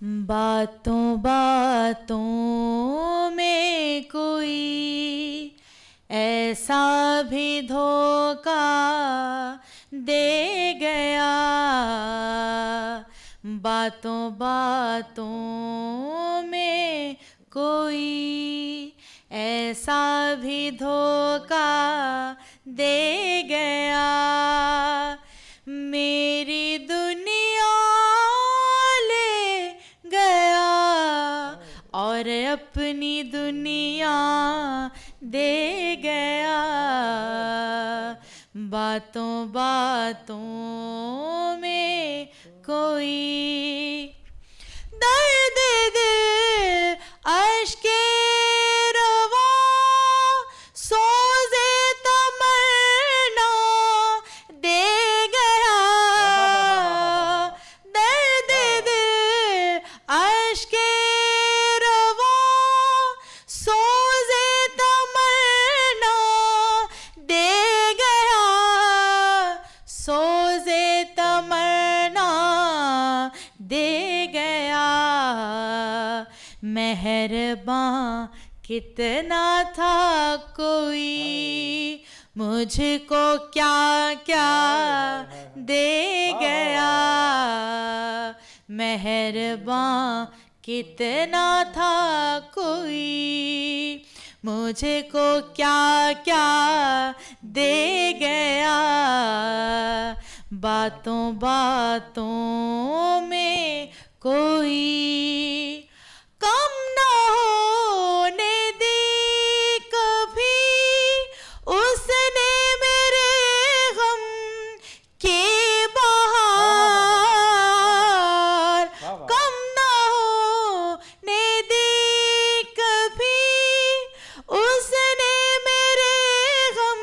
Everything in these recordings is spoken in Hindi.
बातों बातों में कोई ऐसा भी धोखा दे गया, बातों बातों में कोई ऐसा भी धोखा दे गया। मेरी दुनिया ले गया और अपनी दुनिया दे गया। बातों बातों में कोई दर्द दिल अश्के रवा सोज़े तमन्ना दे गया। दर्द दिल अश्के रवा सोज़े तमन्ना दे गया, सोज़े तमन्ना दे गया। मेहरबान कितना था कोई मुझको क्या क्या दे गया। मेहरबान कितना था कोई मुझको क्या क्या दे गया। बातों बातों में कोई कम न होने दी कभी उसने मेरे गम की बहार। कम न होने दी कभी उसने मेरे गम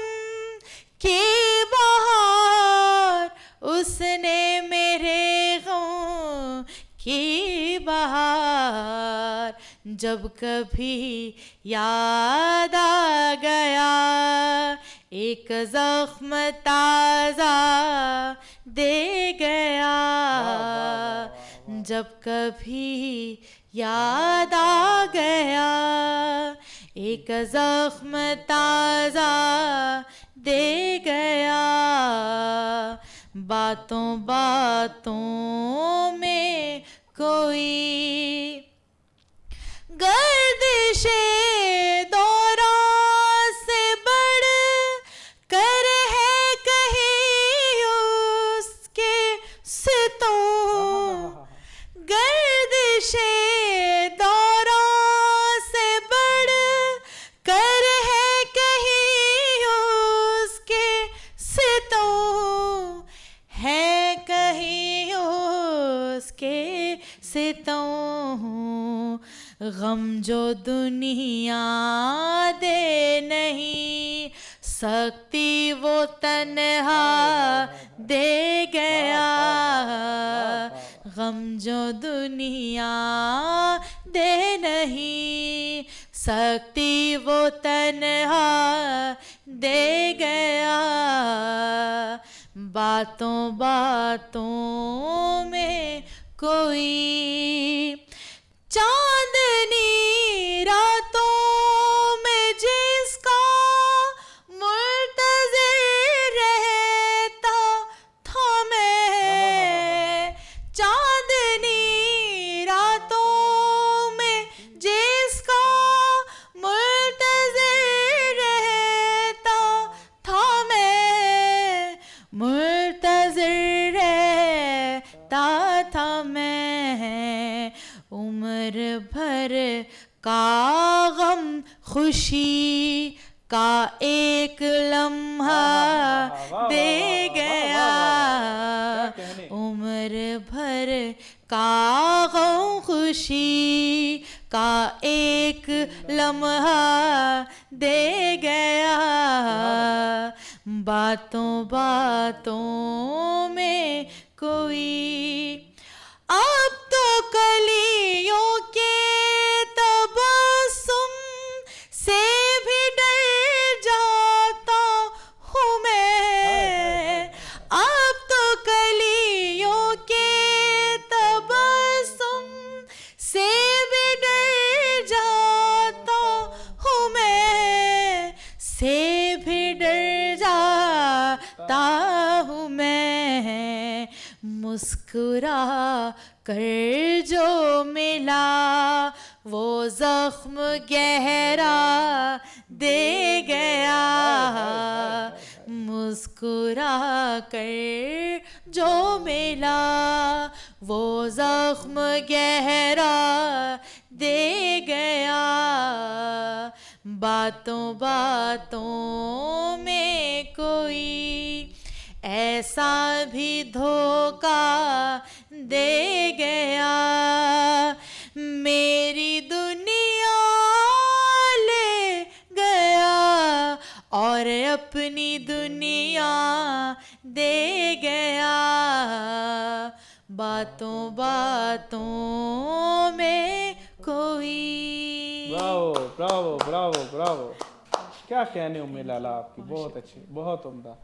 की बहार, उसने मेरे गम की बहार। जब कभी याद आ गया एक जख्म ताज़ा दे गया। जब कभी याद आ गया एक जख्म ताज़ा दे गया। बातों बातों में कोई गर्दिशे दौरा से बढ़ कर है कहीं उसके सितों। गर्दिशे दौरा से बढ़ कर है कहीं उसके सितों, है कहीं उसके सितों। गम जो दुनिया दे नहीं सकती वो तन्हा दे गया। गम जो दुनिया दे नहीं सकती वो तन्हा दे गया। बातों बातों में कोई चांदनी रातों में जिसका मुल्तज़िर रहता था मैं। चांदनी रातों में जिसका मुल्तज़िर रहता था मैं, मुल्तज़िर रहता था मैं। उम्र भर का गम खुशी का एक लम्हा दे गया। उम्र भर का गम खुशी का एक लम्हा दे गया। बातों बातों में कोई अब तो कलियों के तबस्सुम से भी डर जाता हूँ मैं। अब तो कलियों के तबस्सुम मुस्कुरा कर जो मिला वो जख्म गहरा दे गया, मुस्कुरा कर जो मिला वो जख्म गहरा दे गया, बातों बातों में कोई ऐसा भी धोखा दे गया, मेरी दुनिया ले गया और अपनी दुनिया दे गया, बातों बातों में कोई। ब्रावो ब्रावो ब्रावो ब्रावो, क्या कहने उम्मीद लाला आपकी, बहुत अच्छी, बहुत उम्दा।